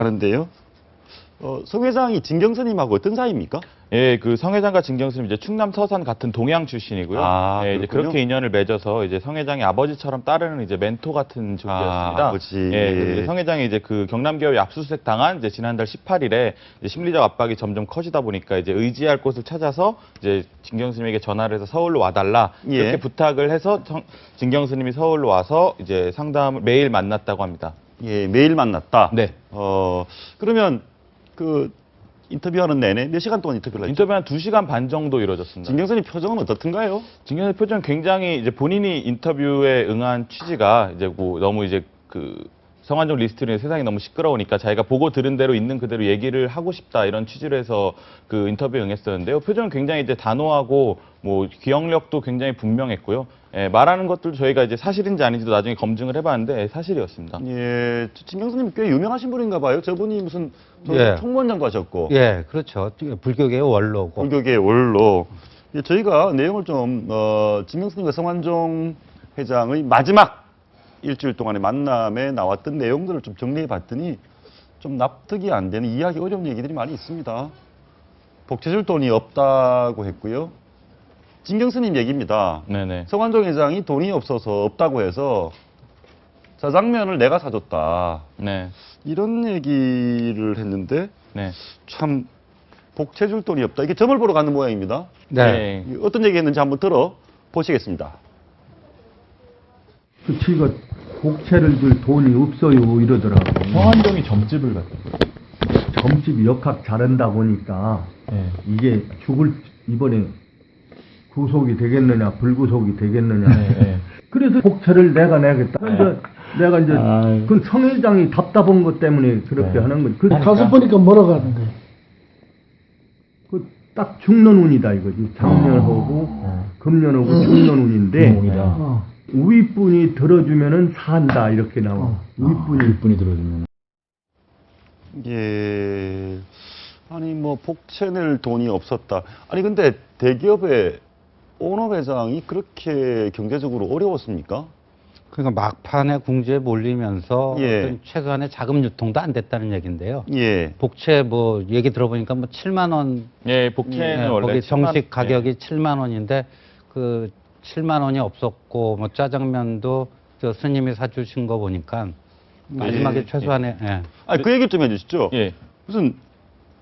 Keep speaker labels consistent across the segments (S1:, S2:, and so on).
S1: 하는데요. 성 회장이 진경스님하고 어떤 사이입니까?
S2: 예, 그 성 회장과 진경스님 이제 충남 서산 같은 동양 출신이고요.
S1: 아,
S2: 예, 이제
S1: 그렇군요.
S2: 그렇게 인연을 맺어서 이제 성 회장의 아버지처럼 따르는 이제 멘토 같은 존재였습니다.
S1: 아버지.
S2: 예, 그래서 이제 성 회장이 이제 그 경남교회 압수수색 당한 이제 지난달 18일에 이제 심리적 압박이 점점 커지다 보니까 이제 의지할 곳을 찾아서 이제 진경스님에게 전화를 해서 서울로 와달라
S1: 예.
S2: 이렇게 부탁을 해서 진경스님이 서울로 와서 이제 상담을 매일 만났다고 합니다.
S1: 예, 매일 만났다.
S2: 네.
S1: 그러면 그 인터뷰하는 내내 몇 시간 동안 인터뷰를 했죠?
S2: 인터뷰 한 2시간 반 정도 이루어졌습니다.
S1: 진경선의 표정은 어떻던가요?
S2: 진경선의 표정 굉장히 이제 본인이 인터뷰에 응한 취지가 이제 뭐 너무 이제 그 성완종 리스트로 세상이 너무 시끄러우니까 자기가 보고 들은 대로 있는 그대로 얘기를 하고 싶다 이런 취지로 해서 그 인터뷰에 응했었는데요. 표정은 굉장히 이제 단호하고 뭐 기억력도 굉장히 분명했고요. 예, 말하는 것들도 저희가 이제 사실인지 아닌지도 나중에 검증을 해봤는데 진실이었습니다.
S1: 예, 진경선님 꽤 유명하신 분인가 봐요. 저분이 무슨
S3: 예.
S1: 총무원장도 하셨고.
S3: 예, 그렇죠. 불교계의 원로고.
S1: 불교계의 원로. 예, 저희가 내용을 좀 진경선님과 성완종 회장의 마지막 일주일 동안의 만남에 나왔던 내용들을 좀 정리해 봤더니 좀 납득이 안 되는 이해하기 어려운 얘기들이 많이 있습니다. 복채줄 돈이 없다고 했고요. 진경스님 얘기입니다.
S2: 네네.
S1: 성완종 회장이 돈이 없어서 없다고 해서 짜장면을 내가 사줬다.
S2: 네.
S1: 이런 얘기를 했는데
S2: 네.
S1: 참 복채줄 돈이 없다. 이게 점을 보러 가는 모양입니다.
S3: 네.
S1: 어떤 얘기했는지 한번 들어 보시겠습니다.
S4: 그 지가 복채를 줄 돈이 없어요 이러더라고.
S5: 성완종이 점집을 갔어요.
S4: 점집이 역학 잘한다 보니까
S5: 예.
S4: 이게 죽을 이번에 구속이 되겠느냐 불구속이 되겠느냐.
S5: 예.
S4: 그래서 복채를 내가 내겠다. 그런데 내가 이제 그 성회장이 답답한 것 때문에 그렇게
S5: 네.
S4: 하는 거지. 그
S6: 가서 보니까 뭐라고 하는 거예요?
S4: 딱 죽는 운이다 이거지. 작년하고 금년하고 죽는 운인데
S5: 운이다.
S4: 우윗분이 들어주면은 산다 이렇게 나와. 우윗분이
S5: 분이 들어주면.
S1: 예. 아니 뭐 복채 낼 돈이 없었다. 아니 근데 대기업의 오너 회장이 그렇게 경제적으로 어려웠습니까?
S3: 그러니까 막판에 궁지에 몰리면서
S1: 예.
S3: 어떤 최근에 자금 유통도 안 됐다는 얘기인데요.
S1: 예.
S3: 복채 뭐 얘기 들어보니까 뭐 7만 원,
S2: 예, 복채는 원래
S3: 거기
S2: 7만
S3: 정식 가격이
S2: 예.
S3: 7만 원인데 그 7만 원이 없었고 뭐 짜장면도 저 스님이 사주신 거 보니까 마지막에 최소한의 예.
S1: 아니 그 얘기 좀 해주시죠.
S2: 예.
S1: 무슨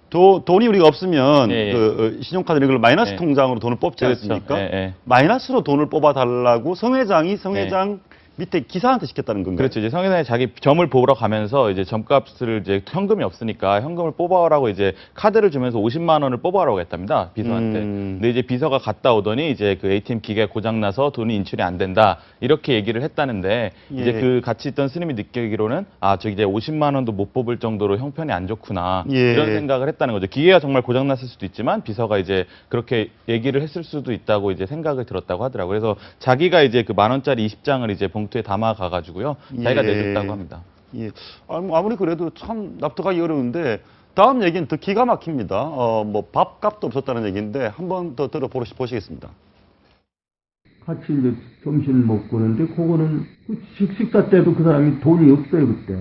S1: 돈이 우리가 없으면
S2: 예, 예.
S1: 그 신용카드 이런 걸 마이너스
S2: 예.
S1: 통장으로 돈을 뽑지
S2: 그렇죠.
S1: 않습니까?
S2: 예, 예.
S1: 마이너스로 돈을 뽑아달라고 성 회장이 성 회장 밑에 기사한테 시켰다는 건가요?
S2: 그렇죠. 이제 성 회장이 자기 점을 보러 가면서 이제 점값을 이제 현금이 없으니까 현금을 뽑아오라고 이제 카드를 주면서 50만 원을 뽑아오라고 했답니다. 비서한테. 근데 이제 비서가 갔다 오더니 이제 그 ATM 기계가 고장나서 돈이 인출이 안 된다. 이렇게 얘기를 했다는데 이제
S1: 예.
S2: 그 같이 있던 스님이 느끼기로는 아, 저 이제 50만 원도 못 뽑을 정도로 형편이 안 좋구나.
S1: 예.
S2: 이런 생각을 했다는 거죠. 기계가 정말 고장났을 수도 있지만 비서가 이제 그렇게 얘기를 했을 수도 있다고 이제 생각을 들었다고 하더라고요. 그래서 자기가 이제 그 10,000원짜리 20장을 이제 봉투에 담아 가가지고요. 자기가
S1: 예.
S2: 내줬다고 합니다.
S1: 예. 아무리 그래도 참 납득하기 어려운데 다음 얘기는 더 기가 막힙니다. 뭐 밥값도 없었다는 얘기인데 한 번 더 들어보시겠습니다.
S4: 같이 이제 점심 먹고는데 그거는 그 식사 때도 그 사람이 돈이 없어요 그때.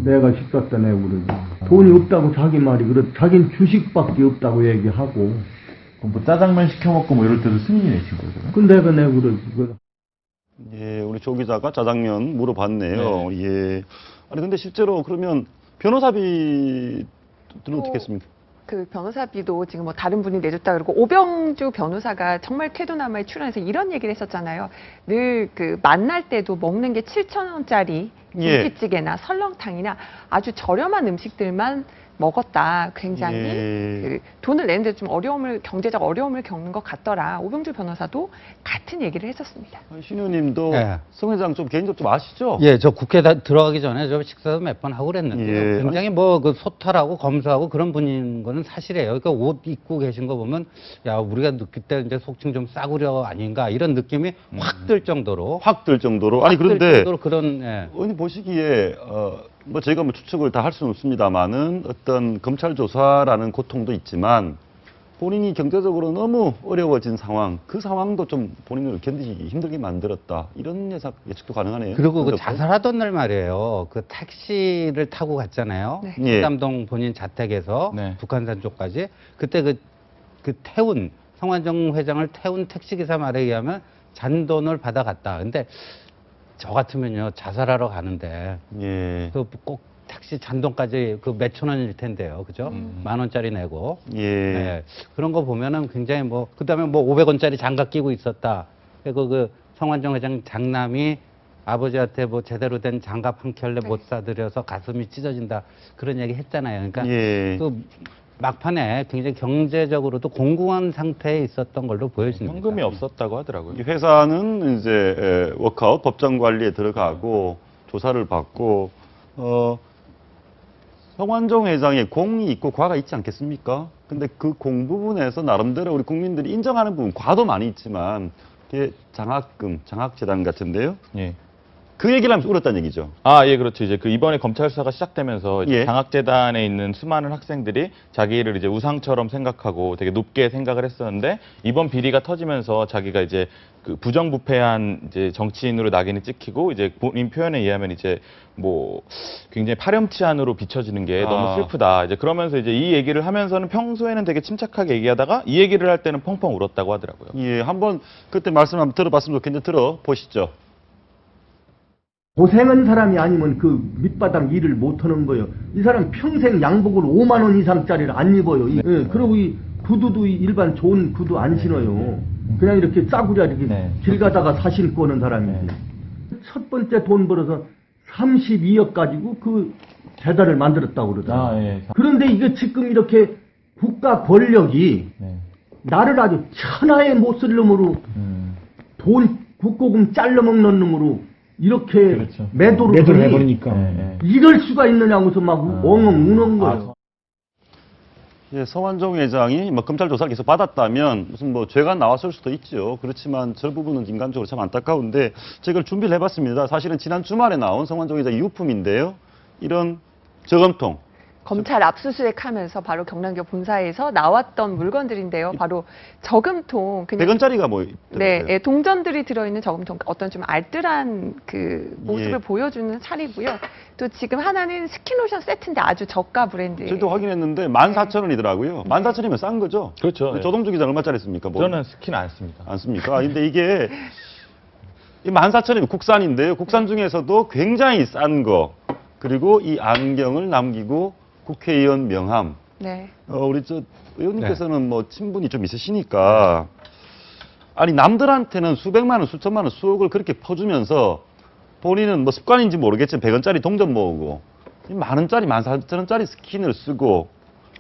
S4: 내가 식사 때 내고 그러지. 돈이 없다고 자기 말이 그래. 자기는 주식밖에 없다고 얘기하고.
S5: 뭐 짜장면 시켜 먹고 뭐 이럴 때도 스님이 내신 거죠.
S4: 그 내가 내고 그러지.
S1: 예, 우리 조 기자가 짜장면 물어봤네요. 예. 아니 근데 실제로 그러면 변호사비들은 어떻게 했습니까?
S7: 그 변호사비도 지금 뭐 다른 분이 내줬다 그러고 오병주 변호사가 정말 태도남아에 출연해서 이런 얘기를 했었잖아요. 늘 그 만날 때도 먹는 게 7,000원짜리
S1: 예.
S7: 김치찌개나 설렁탕이나 아주 저렴한 음식들만 먹었다. 굉장히
S1: 예.
S7: 그 돈을 내는데 좀 경제적 어려움을 겪는 것 같더라. 오병주 변호사도 같은 얘기를 했었습니다.
S1: 신 의원님도
S3: 예.
S1: 성 회장 좀 개인적으로 좀 아시죠?
S3: 예, 저 국회 들어가기 전에 저 식사도 몇 번 하고 그랬는데요.
S1: 예.
S3: 굉장히 뭐 그 소탈하고 검소하고 그런 분인 거는 사실이에요. 그러니까 옷 입고 계신 거 보면 야 우리가 느낄 때 이제 속칭 좀 싸구려 아닌가 이런 느낌이 확 들 정도로
S1: 확 들 정도로. 아니
S3: 확들
S1: 그런데
S3: 정도로 그런 예.
S1: 의원님 보시기에 뭐 저희가 뭐 추측을 다 할 수는 없습니다만은 어떤 검찰 조사라는 고통도 있지만 본인이 경제적으로 너무 어려워진 상황, 그 상황도 좀 본인을 견디기 힘들게 만들었다. 이런 예측도 가능하네요.
S3: 그리고 그
S1: 그것도.
S3: 자살하던 날 말이에요. 그 택시를 타고 갔잖아요.
S7: 네.
S1: 예.
S3: 삼동 본인 자택에서
S2: 네.
S3: 북한산 쪽까지. 그때 그 태운 성완종 회장을 태운 택시기사 말에 의하면 잔돈을 받아갔다. 근데 저 같으면요 자살하러 가는데
S1: 예.
S3: 그 꼭 택시 잔돈까지 그 몇천 원일 텐데요, 그죠? 10,000원짜리 내고.
S1: 예.
S3: 네. 그런 거 보면은 굉장히 뭐 그다음에 뭐 500원짜리 장갑 끼고 있었다. 그리고 그 성완종 회장 장남이 아버지한테 뭐 제대로 된 장갑 한 켤레 못 사드려서 가슴이 찢어진다 그런 얘기 했잖아요. 그러니까
S1: 예.
S3: 그 막판에 굉장히 경제적으로도 공공한 상태에 있었던 걸로 보여집니다.
S2: 현금이 없었다고 하더라고요.
S1: 이 회사는 이제 워크아웃 법정 관리에 들어가고 조사를 받고 성완종 회장의 공이 있고 과가 있지 않겠습니까? 근데 그 공 부분에서 나름대로 우리 국민들이 인정하는 부분 과도 많이 있지만 이게 장학금, 장학재단 같은데요.
S2: 예.
S1: 그 얘기를 하면서 울었다는 얘기죠.
S2: 아, 예, 그렇죠. 이제 그 이번에 검찰 수사가 시작되면서 이제
S1: 예.
S2: 장학재단에 있는 수많은 학생들이 자기를 이제 우상처럼 생각하고 되게 높게 생각을 했었는데 이번 비리가 터지면서 자기가 이제 그 부정부패한 이제 정치인으로 낙인이 찍히고 이제 본인 표현에 의하면 이제 뭐 굉장히 파렴치한으로 비춰지는 게 너무 슬프다. 이제 그러면서 이제 이 얘기를 하면서는 평소에는 되게 침착하게 얘기하다가 이 얘기를 할 때는 펑펑 울었다고 하더라고요.
S1: 예, 한번 그때 말씀 한번 들어봤으면 좋겠는데 들어보시죠.
S4: 고생한 사람이 아니면 그 밑바닥 일을 못하는 거예요. 이 사람 평생 양복을 5만 원 이상짜리를 안 입어요. 예, 그리고 이 구두도 일반 좋은 구두 안 신어요. 그냥 이렇게 싸구려 이렇게 길 가다가 사 신고 오는 사람이지. 첫 번째 돈 벌어서 32억 가지고 그 재단을 만들었다고 그러더라고요.
S5: 예.
S4: 그런데 이게 지금 이렇게 국가 권력이 나를 아주 천하에 못 쓸 놈으로 돈 국고금 잘라먹는 놈으로 이렇게
S5: 그렇죠.
S4: 매도를
S6: 매도를
S4: 하니
S6: 해버리니까.
S4: 이럴 수가 있느냐고서 막 엉엉 우는 거예요.
S1: 예, 성완종 회장이 뭐 검찰 조사를 계속 받았다면 무슨 뭐 죄가 나왔을 수도 있죠. 그렇지만 저 부분은 인간적으로 참 안타까운데 제가 이걸 준비를 해봤습니다. 사실은 지난 주말에 나온 성완종 회장의 유품인데요. 이런 저금통.
S7: 검찰 압수수색하면서 바로 경남교 본사에서 나왔던 물건들인데요. 바로 저금통, 그냥
S1: 100원짜리가 뭐
S7: 네, 예, 동전들이 들어있는 저금통, 어떤 좀 알뜰한 그 모습을
S1: 예.
S7: 보여주는 차리고요. 또 지금 하나는 스킨로션 세트인데 아주 저가 브랜드.
S1: 저도 확인했는데 14,000원이더라고요. 14,000원이면 싼 거죠?
S2: 그렇죠. 예.
S1: 조동주 기자 얼마짜리 씁니까? 뭐.
S2: 저는 스킨 안 씁니다.
S1: 안 씁니까? 근데 이게 14,000원이면 국산인데요. 국산 중에서도 굉장히 싼 거. 그리고 이 안경을 남기고 국회의원 명함.
S7: 네.
S1: 우리 저 의원님께서는 뭐 친분이 좀 있으시니까 아니 남들한테는 수백만 원, 수천만 원, 수억을 그렇게 퍼주면서 본인은 뭐 습관인지 모르겠지만 100원짜리 동전 모으고 10,000원짜리, 14,000원짜리 스킨을 쓰고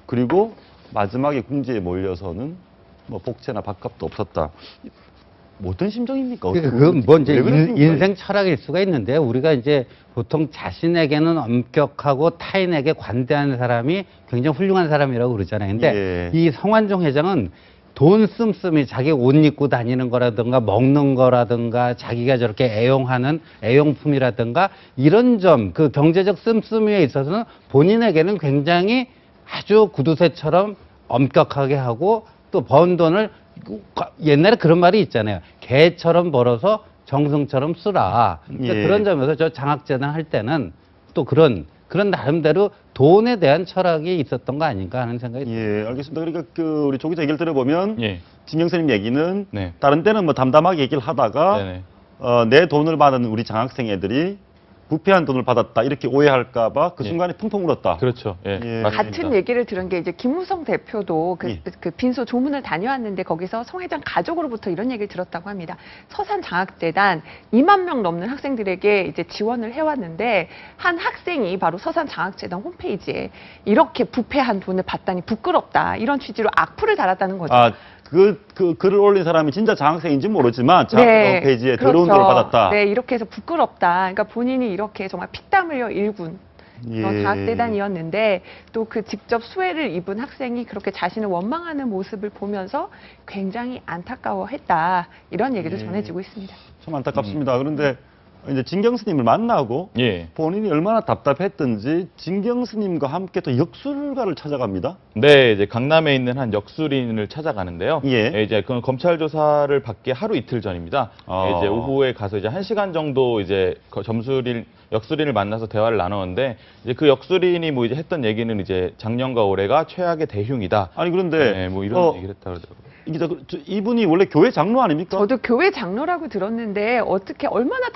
S1: 그리고 마지막에 궁지에 몰려서는 뭐 복채나 밥값도 없었다. 뭐 어떤 심정입니까?
S3: 그건 뭐 이제
S1: 왜 그랬습니까?
S3: 인생 철학일 수가 있는데 우리가 이제 보통 자신에게는 엄격하고 타인에게 관대한 사람이 굉장히 훌륭한 사람이라고 그러잖아요. 근데
S1: 예.
S3: 이 성완종 회장은 돈 씀씀이 자기 옷 입고 다니는 거라든가 먹는 거라든가 자기가 저렇게 애용하는 애용품이라든가 이런 점, 그 경제적 씀씀이에 있어서는 본인에게는 굉장히 아주 구두쇠처럼 엄격하게 하고 또 번 돈을 옛날에 그런 말이 있잖아요. 개처럼 벌어서 정성처럼 쓰라. 그러니까
S1: 예.
S3: 그런 점에서 저 장학재단 할 때는 또 그런 나름대로 돈에 대한 철학이 있었던 거 아닌가 하는 생각이 듭니다.
S1: 예, 알겠습니다. 그러니까 그 우리 조 기자 얘기를 들어보면
S2: 예.
S1: 진영선님 얘기는
S2: 네.
S1: 다른 때는 뭐 담담하게 얘기를 하다가
S2: 네네.
S1: 내 돈을 받은 우리 장학생 애들이 부패한 돈을 받았다 이렇게 오해할까봐 그
S2: 예.
S1: 순간에 펑펑 울었다.
S2: 그렇죠. 예.
S1: 예.
S2: 맞습니다.
S7: 같은 얘기를 들은 게 이제 김우성 대표도
S1: 예.
S7: 그 빈소 조문을 다녀왔는데 거기서 송 회장 가족으로부터 이런 얘기를 들었다고 합니다. 서산 장학재단 2만 명 넘는 학생들에게 이제 지원을 해왔는데 한 학생이 바로 서산 장학재단 홈페이지에 이렇게 부패한 돈을 받다니 부끄럽다 이런 취지로 악플을 달았다는 거죠.
S1: 그 글을 올린 사람이 진짜 장학생인지 모르지만 장학생 홈페이지에 더러운 돈을 받았다.
S7: 네, 이렇게 해서 부끄럽다. 그러니까 본인이 이렇게 정말 피땀 흘려 일군 그런
S1: 예.
S7: 장학재단이었는데 또 그 직접 수혜를 입은 학생이 그렇게 자신을 원망하는 모습을 보면서 굉장히 안타까워했다. 이런 얘기도
S1: 예.
S7: 전해지고 있습니다.
S1: 참 안타깝습니다. 그런데 이제 진경 스님을 만나고
S2: 예.
S1: 본인이 얼마나 답답했던지 진경 스님과 함께 또 역술가를 찾아갑니다.
S2: 네, 이제 강남에 있는 한 역술인을 찾아가는데요.
S1: 예.
S2: 이제 그 검찰 조사를 받기 하루 이틀 전입니다.
S1: 아.
S2: 이제 오후에 가서 이제 1시간 정도 이제 역술인을 만나서 대화를 나눴는데 이제 그 역술인이 뭐 이제 했던 얘기는 이제 작년과 올해가 최악의 대흉이다.
S1: 아니 그런데
S2: 네, 뭐 이런 얘기를 했다 그러더라고요.
S1: 이분이 원래 교회 장로 아닙니까?
S7: 저도 교회 장로라고 들었는데 어떻게 얼마나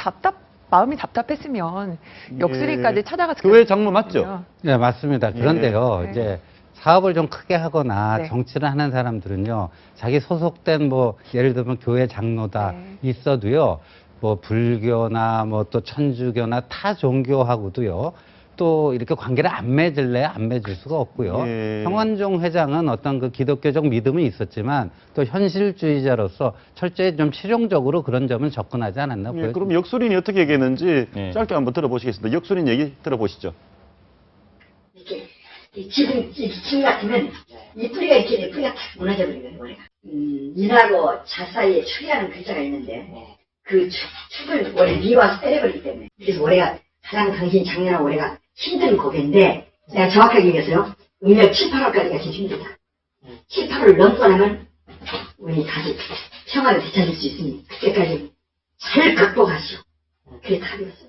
S7: 마음이 답답했으면 역술인까지 찾아갔을까요?
S1: 교회 장로 맞죠?
S3: 네, 맞습니다. 그런데요,
S7: 네.
S3: 이제 사업을 좀 크게 하거나
S7: 네.
S3: 정치를 하는 사람들은요, 자기 소속된 뭐, 예를 들면 교회 장로다
S7: 네.
S3: 있어도요, 뭐, 불교나 뭐 또 천주교나 타 종교하고도요, 또 이렇게 관계를 안 맺을래 안 맺을 수가 없고요.
S1: 예.
S3: 성완종 회장은 어떤 그 기독교적 믿음은 있었지만 또 현실주의자로서 철저히 좀 실용적으로 그런 점은 접근하지 않았나
S1: 예,
S3: 보여집니다.
S1: 그럼 역술인이 어떻게 얘기했는지
S2: 예.
S1: 짧게 한번 들어보시겠습니다. 역술인 얘기 들어보시죠.
S8: 이렇게 이 지금 같으면 이 뿌리가 이렇게 뿌리가 탁 무너져 버리거든요. 머리가. 인하고 자 사이에 축이라는 글자가 있는데 그 축을 원래 미와서 때려버리기 때문에 그래서 올해가 가장 당신 작년하고 올해가 힘든 고개인데 내가 정확하게 얘기해서요. 음력 7, 8월까지가 제일 힘들다. 7, 8월 넘고 나면 우리 다시 평화를 되찾을 수 있으니 그때까지 잘 극복하시오. 그게 답이었어요.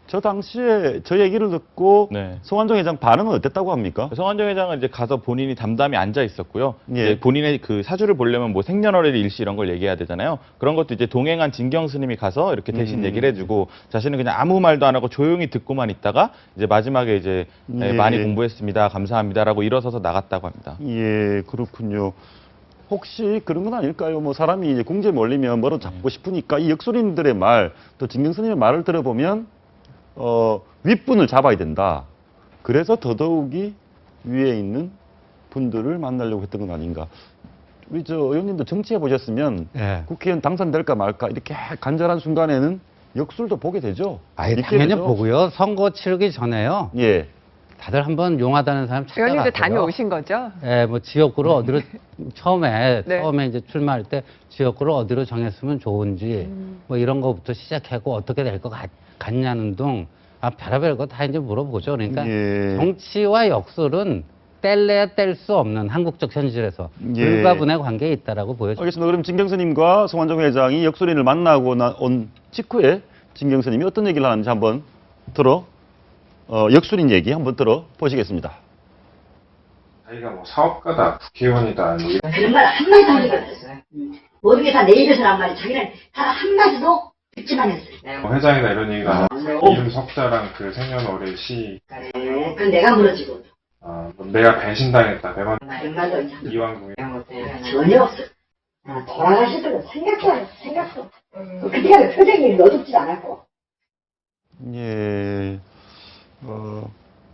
S1: 저 당시에 저 얘기를 듣고
S2: 네.
S1: 송환정 회장 반응은 어땠다고 합니까?
S2: 성완종 회장은 이제 가서 본인이 담담히 앉아 있었고요.
S1: 예.
S2: 이제 본인의 그 사주를 보려면 뭐 생년월일 일시 이런 걸 얘기해야 되잖아요. 그런 것도 이제 동행한 진경 스님이 가서 이렇게 대신 얘기를 해주고 자신은 그냥 아무 말도 안 하고 조용히 듣고만 있다가 이제 마지막에 이제
S1: 예.
S2: 많이 공부했습니다. 감사합니다라고 일어서서 나갔다고 합니다.
S1: 예, 그렇군요. 혹시 그런 건 아닐까요? 뭐 사람이 이제 궁지에 몰리면 뭐로 잡고 싶으니까 이 역술인들의 말, 또 진경 스님의 말을 들어보면 윗분을 잡아야 된다. 그래서 더더욱이 위에 있는 분들을 만나려고 했던 건 아닌가. 우리 저 의원님도 정치해 보셨으면
S3: 예.
S1: 국회의원 당선될까 말까 이렇게 간절한 순간에는 역술도 보게 되죠.
S3: 아예
S1: 믿게
S3: 당연히
S1: 되죠.
S3: 보고요. 선거 치르기 전에요.
S1: 예.
S3: 다들 한번 용하다는 사람 찾아갔고요.
S7: 의원님도 다녀오신 거죠?
S3: 예, 뭐 지역구를 어디로 처음에
S7: 네.
S3: 이제 출마할 때 지역구를 어디로 정했으면 좋은지 뭐 이런 거부터 시작하고 어떻게 될 것 같냐는 등 별의별 거 다 이제 물어보죠. 그러니까
S1: 예.
S3: 정치와 역술은 뗄래야 뗄 수 없는 한국적 현실에서
S1: 예.
S3: 불가분의 관계에 있다라고 보여집니다.
S1: 알겠습니다. 그럼 진경스님과 송환정 회장이 역술인을 만나고 온 직후에 진경스님이 어떤 얘기를 하는지 한번 역술인 얘기 한번 들어보시겠습니다.
S9: 자기가 뭐 사업가다, 국회의원이다, 뭐
S8: 그런 말 한마디도 한 적이 없었어요. 모든 게 다 내 입에서 나온 말이 자기는 단 한마디도 듣지만 했어요.
S9: 뭐 회장이다 이런 얘기가
S8: 네.
S9: 이름 석자랑 그 생년월일 시,
S8: 그래, 그건 내가 물어지고
S9: 뭐 내가 배신당했다, 내가
S8: 그런 말도 있잖아.
S9: 이왕국에
S8: 전혀 없어. 돌아가시더라도 생각도. 그때까지 표정이 어둡지도 않았고.
S1: 예.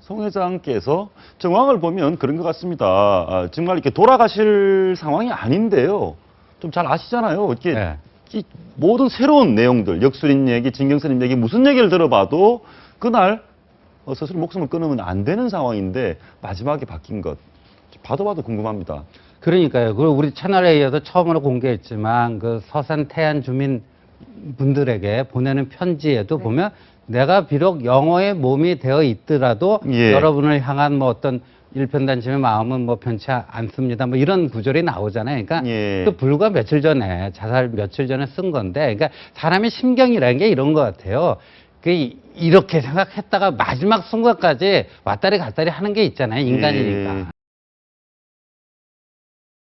S1: 송 회장께서 정황을 보면 그런 것 같습니다. 정말 이렇게 돌아가실 상황이 아닌데요. 좀 잘 아시잖아요. 이렇게
S3: 네.
S1: 이 모든 새로운 내용들, 역술인 얘기, 진경스님 얘기, 무슨 얘기를 들어봐도 그날 스스로 목숨을 끊으면 안 되는 상황인데 마지막에 바뀐 것. 봐도 궁금합니다.
S3: 그러니까요. 그리고 우리 채널A에도 처음으로 공개했지만 그 서산 태안 주민 분들에게 보내는 편지에도 보면 내가 비록 영어의 몸이 되어 있더라도
S1: 예.
S3: 여러분을 향한 뭐 어떤 일편단심의 마음은 뭐 변치 않습니다. 뭐 이런 구절이 나오잖아요. 그러니까
S1: 예.
S3: 또 불과 며칠 전에 자살 며칠 전에 쓴 건데, 그러니까 사람의 심경이라는 게 이런 것 같아요. 이렇게 생각했다가 마지막 순간까지 왔다리 갔다리 하는 게 있잖아요. 인간이니까.
S1: 예.